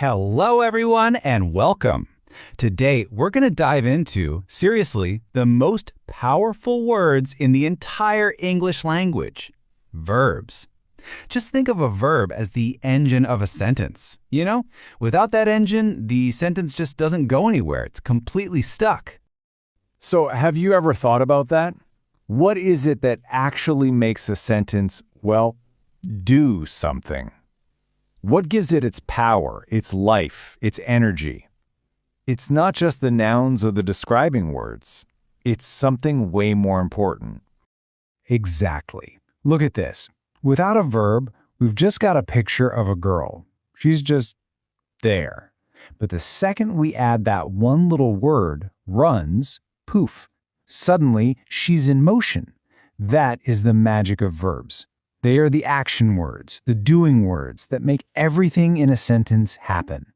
Hello, everyone, and welcome. Today, we're going to dive into, seriously, the most powerful words in the entire English language, verbs. Just think of a verb as the engine of a sentence. You know, without that engine, the sentence just doesn't go anywhere. It's completely stuck. So have you ever thought about that? What is it that actually makes a sentence, well, do something? What gives it its power, its life, its energy? It's not just the nouns or the describing words. It's something way more important. Exactly. Look at this. Without a verb, we've just got a picture of a girl. She's just there. But the second we add that one little word, runs, poof, suddenly she's in motion. That is the magic of verbs. They are the action words, the doing words that make everything in a sentence happen.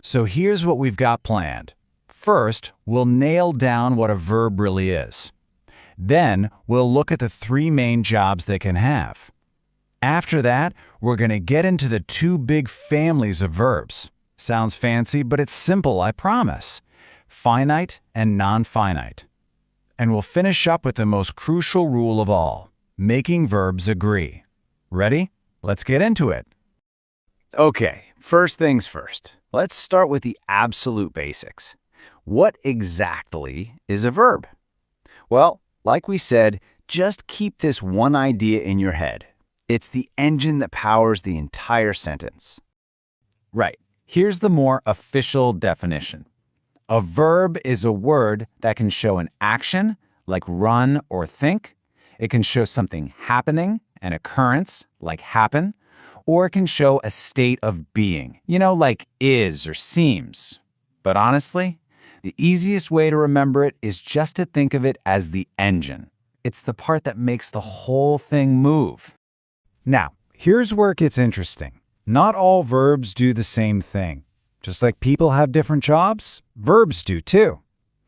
So here's what we've got planned. First, we'll nail down what a verb really is. Then, we'll look at the three main jobs they can have. After that, we're going to get into the two big families of verbs. Sounds fancy, but it's simple, I promise. Finite and non-finite. And we'll finish up with the most crucial rule of all. Making verbs agree. Ready? Let's get into it. Okay, first things first. Let's start with the absolute basics. What exactly is a verb? Well, like we said, just keep this one idea in your head. It's the engine that powers the entire sentence. Right. Here's the more official definition. A verb is a word that can show an action, like run or think. It can show something happening, an occurrence, like happen, or it can show a state of being, like is or seems. But honestly, the easiest way to remember it is just to think of it as the engine. It's the part that makes the whole thing move. Now, here's where it gets interesting. Not all verbs do the same thing. Just like people have different jobs, verbs do too.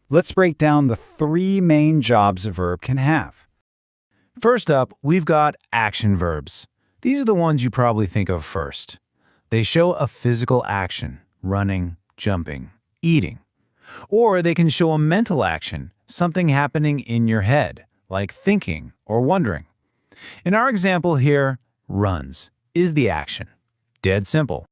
Let's break down the three main jobs a verb can have. First up, we've got action verbs. These are the ones you probably think of first. They show a physical action, running, jumping, eating. Or they can show a mental action, something happening in your head, like thinking or wondering. In our example here, runs is the action. Dead simple.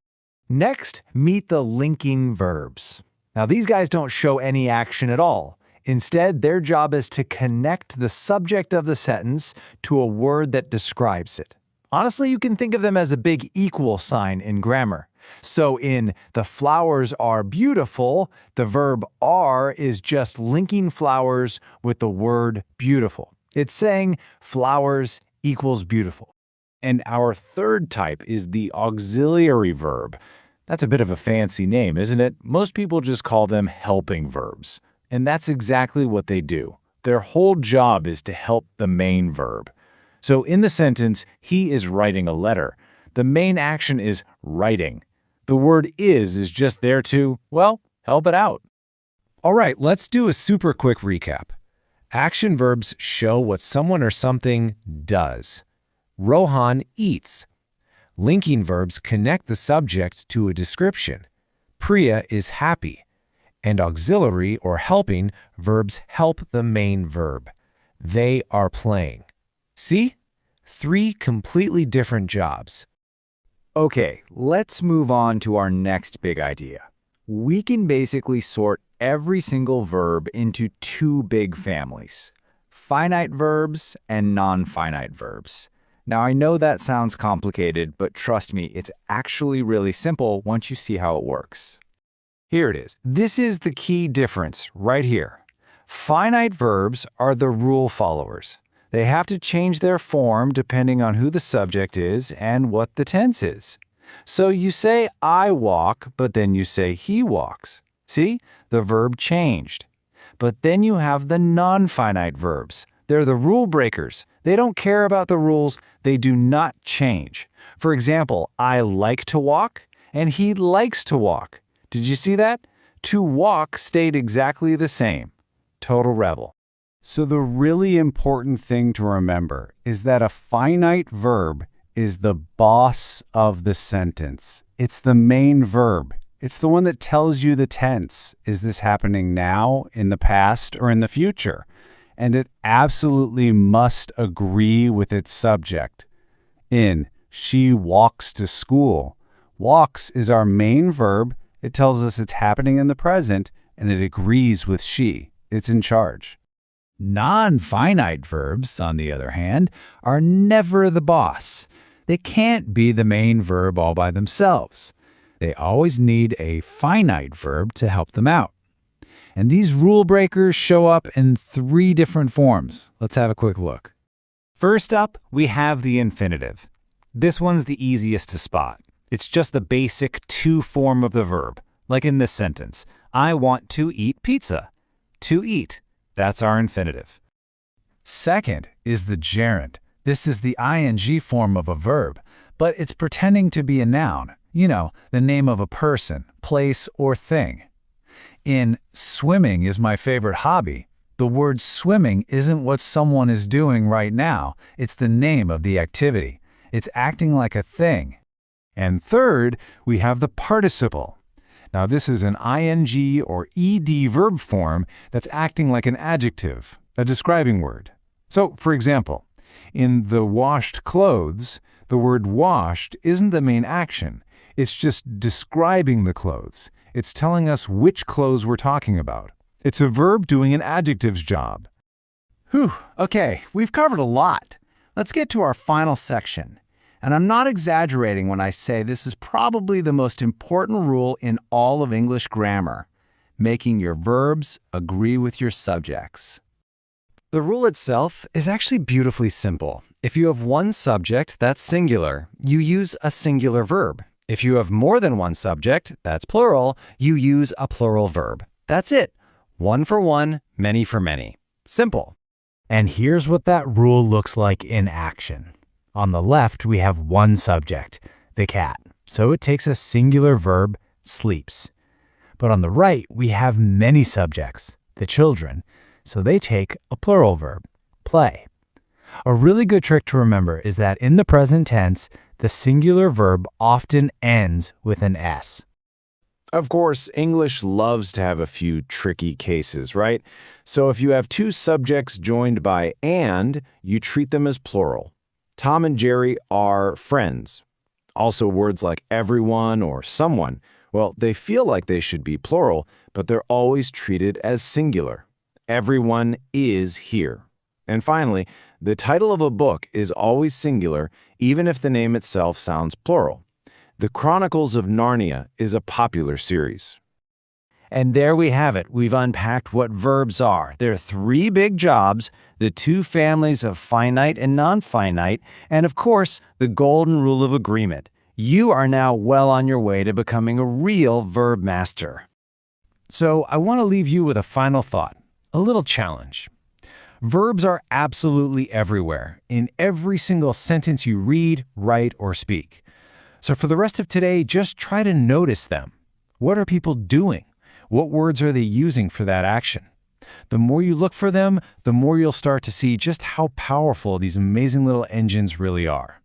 Next, meet the linking verbs. Now, these guys don't show any action at all. Instead, their job is to connect the subject of the sentence to a word that describes it. Honestly, you can think of them as a big equal sign in grammar. So in the flowers are beautiful, the verb are is just linking flowers with the word beautiful. It's saying flowers equals beautiful. And our third type is the auxiliary verb. That's a bit of a fancy name, isn't it? Most people just call them helping verbs. And that's exactly what they do. Their whole job is to help the main verb. So in the sentence, he is writing a letter. The main action is writing. The word is just there to, well, help it out. All right, let's do a super quick recap. Action verbs show what someone or something does. Rohan eats. Linking verbs connect the subject to a description. Priya is happy. And auxiliary or helping verbs help the main verb. They are playing. See? Three completely different jobs. Okay, let's move on to our next big idea. We can basically sort every single verb into two big families: finite verbs and non-finite verbs. Now, I know that sounds complicated, but trust me, it's actually really simple once you see how it works. Here it is. This is the key difference right here. Finite verbs are the rule followers. They have to change their form depending on who the subject is and what the tense is. So you say I walk, but then you say he walks. See? The verb changed. But then you have the non-finite verbs. They're the rule breakers. They don't care about the rules. They do not change. For example, I like to walk, and he likes to walk. Did you see that? To walk stayed exactly the same. Total rebel. So the really important thing to remember is that a finite verb is the boss of the sentence. It's the main verb. It's the one that tells you the tense. Is this happening now, in the past, or in the future? And it absolutely must agree with its subject. In she walks to school, walks is our main verb. It tells us it's happening in the present, and it agrees with she. It's in charge. Non-finite verbs, on the other hand, are never the boss. They can't be the main verb all by themselves. They always need a finite verb to help them out. And these rule breakers show up in 3 different forms. Let's have a quick look. First up, we have the infinitive. This one's the easiest to spot. It's just the basic to form of the verb, like in this sentence. I want to eat pizza. To eat. That's our infinitive. Second is the gerund. This is the ing form of a verb, but it's pretending to be a noun. You know, the name of a person, place, or thing. In swimming is my favorite hobby, the word swimming isn't what someone is doing right now. It's the name of the activity. It's acting like a thing. And third, we have the participle. Now, this is an ing or ed verb form that's acting like an adjective, a describing word. So, for example, in the washed clothes, the word washed isn't the main action. It's just describing the clothes. It's telling us which clothes we're talking about. It's a verb doing an adjective's job. Whew, okay, we've covered a lot. Let's get to our final section. And I'm not exaggerating when I say this is probably the most important rule in all of English grammar, making your verbs agree with your subjects. The rule itself is actually beautifully simple. If you have one subject that's singular, you use a singular verb. If you have more than one subject that's plural, you use a plural verb. That's it. One for one, many for many. Simple. And here's what that rule looks like in action. On the left, we have one subject, the cat. So it takes a singular verb, sleeps. But on the right, we have many subjects, the children. So they take a plural verb, play. A really good trick to remember is that in the present tense, the singular verb often ends with an S. Of course, English loves to have a few tricky cases, right? So if you have two subjects joined by and, you treat them as plural. Tom and Jerry are friends. Also, words like everyone or someone, well, they feel like they should be plural, but they're always treated as singular. Everyone is here. And finally, the title of a book is always singular, even if the name itself sounds plural. The Chronicles of Narnia is a popular series. And there we have it. We've unpacked what verbs are. There are 3 big jobs, the 2 families of finite and non-finite, and of course, the golden rule of agreement. You are now well on your way to becoming a real verb master. So I want to leave you with a final thought, a little challenge. Verbs are absolutely everywhere, in every single sentence you read, write, or speak. So for the rest of today, just try to notice them. What are people doing? What words are they using for that action? The more you look for them, the more you'll start to see just how powerful these amazing little engines really are.